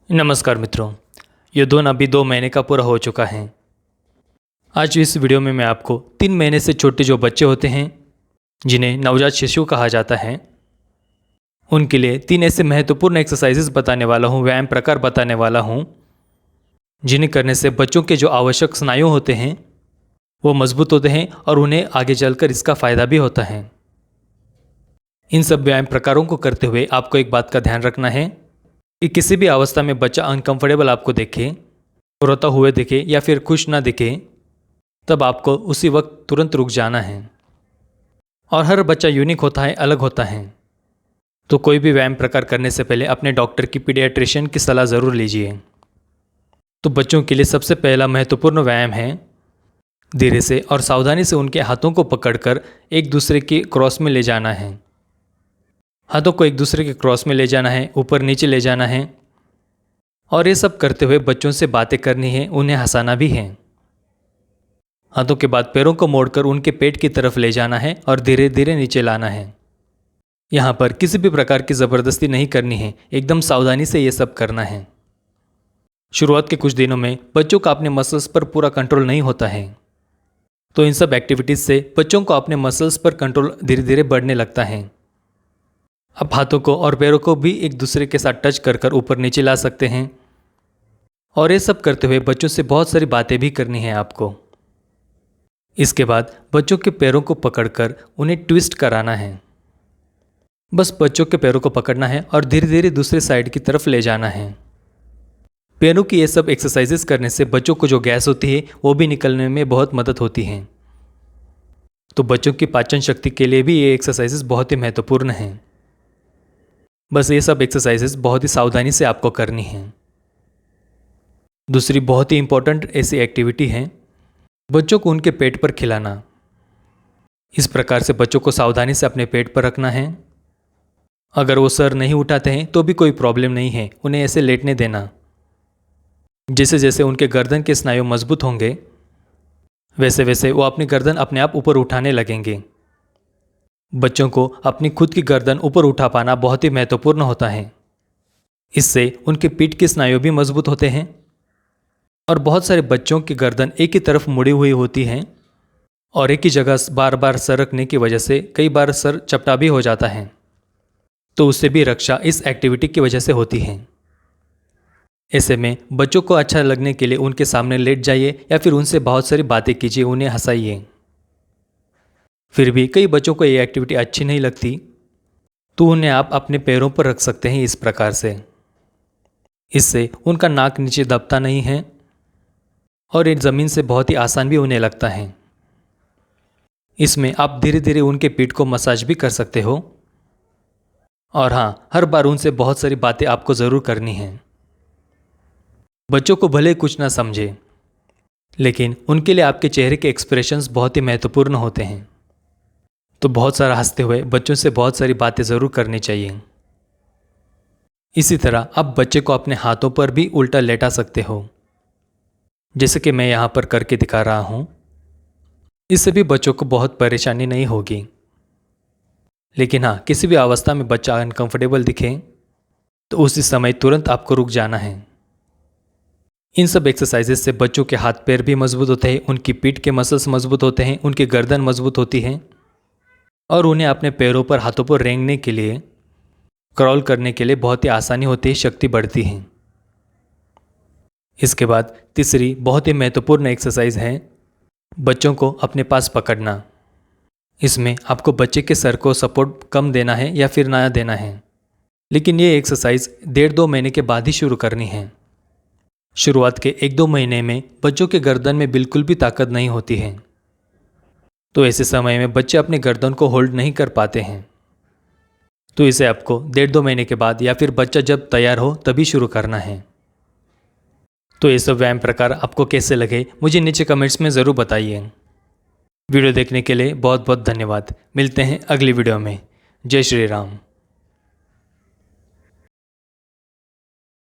नमस्कार मित्रों, ये अभी 2 महीने का पूरा हो चुका है। आज इस वीडियो में मैं आपको 3 महीने से छोटे जो बच्चे होते हैं जिन्हें नवजात शिशु कहा जाता है, उनके लिए 3 ऐसे महत्वपूर्ण एक्सरसाइजेस बताने वाला हूँ, व्यायाम प्रकार बताने वाला हूँ, जिन्हें करने से बच्चों के जो आवश्यक स्नायु होते हैं वो मजबूत होते हैं और उन्हें आगे चलकर इसका फ़ायदा भी होता है। इन सब व्यायाम प्रकारों को करते हुए आपको एक बात का ध्यान रखना है कि किसी भी अवस्था में बच्चा अनकंफर्टेबल आपको देखे, रोता हुए दिखे या फिर खुश ना दिखे, तब आपको उसी वक्त तुरंत रुक जाना है। और हर बच्चा यूनिक होता है, अलग होता है, तो कोई भी व्यायाम प्रकार करने से पहले अपने डॉक्टर की पीडियाट्रिशियन की सलाह ज़रूर लीजिए। तो बच्चों के लिए सबसे पहला महत्वपूर्ण व्यायाम है धीरे से और सावधानी से उनके हाथों को पकड़कर एक दूसरे के क्रॉस में ले जाना है। हाथों को एक दूसरे के क्रॉस में ले जाना है, ऊपर नीचे ले जाना है, और ये सब करते हुए बच्चों से बातें करनी है, उन्हें हंसाना भी है। हाथों के बाद पैरों को मोड़कर उनके पेट की तरफ ले जाना है और धीरे धीरे नीचे लाना है। यहाँ पर किसी भी प्रकार की ज़बरदस्ती नहीं करनी है, एकदम सावधानी से ये सब करना है। शुरुआत के कुछ दिनों में बच्चों का अपने मसल्स पर पूरा कंट्रोल नहीं होता है, तो इन सब एक्टिविटीज़ से बच्चों को अपने मसल्स पर कंट्रोल धीरे धीरे बढ़ने लगता है। आप हाथों को और पैरों को भी एक दूसरे के साथ टच कर कर ऊपर नीचे ला सकते हैं, और ये सब करते हुए बच्चों से बहुत सारी बातें भी करनी है आपको। इसके बाद बच्चों के पैरों को पकड़कर उन्हें ट्विस्ट कराना है। बस बच्चों के पैरों को पकड़ना है और धीरे धीरे दूसरे साइड की तरफ ले जाना है। पैरों की ये सब एक्सरसाइजेस करने से बच्चों को जो गैस होती है वो भी निकलने में बहुत मदद होती है। तो बच्चों की पाचन शक्ति के लिए भी ये एक्सरसाइजेस बहुत ही महत्वपूर्ण हैं। बस ये सब एक्सरसाइजेस बहुत ही सावधानी से आपको करनी है। दूसरी बहुत ही इंपॉर्टेंट ऐसी एक्टिविटी है बच्चों को उनके पेट पर खिलाना। इस प्रकार से बच्चों को सावधानी से अपने पेट पर रखना है। अगर वो सर नहीं उठाते हैं तो भी कोई प्रॉब्लम नहीं है, उन्हें ऐसे लेटने देना। जैसे जैसे उनके गर्दन के स्नायु मजबूत होंगे वैसे वैसे वो अपनी गर्दन अपने आप ऊपर उठाने लगेंगे। बच्चों को अपनी खुद की गर्दन ऊपर उठा पाना बहुत ही महत्वपूर्ण होता है। इससे उनके पीठ के स्नायु भी मजबूत होते हैं, और बहुत सारे बच्चों की गर्दन एक ही तरफ मुड़ी हुई होती है और एक ही जगह बार बार सर रखने की वजह से कई बार सर चपटा भी हो जाता है, तो उससे भी रक्षा इस एक्टिविटी की वजह से होती है। ऐसे में बच्चों को अच्छा लगने के लिए उनके सामने लेट जाइए या फिर उनसे बहुत सारी बातें कीजिए, उन्हें हंसाइए। फिर भी कई बच्चों को ये एक्टिविटी अच्छी नहीं लगती, तो उन्हें आप अपने पैरों पर रख सकते हैं इस प्रकार से। इससे उनका नाक नीचे दबता नहीं है और ये ज़मीन से बहुत ही आसान भी उन्हें लगता है। इसमें आप धीरे धीरे उनके पीठ को मसाज भी कर सकते हो। और हाँ, हर बार उनसे बहुत सारी बातें आपको ज़रूर करनी है। बच्चों को भले कुछ ना समझे, लेकिन उनके लिए आपके चेहरे के एक्सप्रेशंस बहुत ही महत्वपूर्ण होते हैं। तो बहुत सारा हंसते हुए बच्चों से बहुत सारी बातें ज़रूर करनी चाहिए। इसी तरह आप बच्चे को अपने हाथों पर भी उल्टा लेटा सकते हो, जैसे कि मैं यहाँ पर करके दिखा रहा हूँ। इससे भी बच्चों को बहुत परेशानी नहीं होगी। लेकिन हाँ, किसी भी अवस्था में बच्चा अनकंफर्टेबल दिखे तो उसी समय तुरंत आपको रुक जाना है। इन सब एक्सरसाइजेस से बच्चों के हाथ पैर भी मजबूत होते हैं, उनकी पीठ के मसल्स मजबूत होते हैं, उनकी गर्दन मजबूत होती है, और उन्हें अपने पैरों पर हाथों पर रेंगने के लिए, क्रॉल करने के लिए बहुत ही आसानी होती है, शक्ति बढ़ती है। इसके बाद तीसरी बहुत ही महत्वपूर्ण एक्सरसाइज है बच्चों को अपने पास पकड़ना। इसमें आपको बच्चे के सर को सपोर्ट कम देना है या फिर ना देना है, लेकिन ये एक्सरसाइज 1.5-2 महीने के बाद ही शुरू करनी है। शुरुआत के 1-2 महीने में बच्चों के गर्दन में बिल्कुल भी ताकत नहीं होती है, तो ऐसे समय में बच्चे अपने गर्दन को होल्ड नहीं कर पाते हैं। तो इसे आपको 1.5-2 महीने के बाद या फिर बच्चा जब तैयार हो तभी शुरू करना है। तो ये सब व्यायाम प्रकार आपको कैसे लगे मुझे नीचे कमेंट्स में ज़रूर बताइए। वीडियो देखने के लिए बहुत बहुत धन्यवाद। मिलते हैं अगली वीडियो में। जय श्री राम।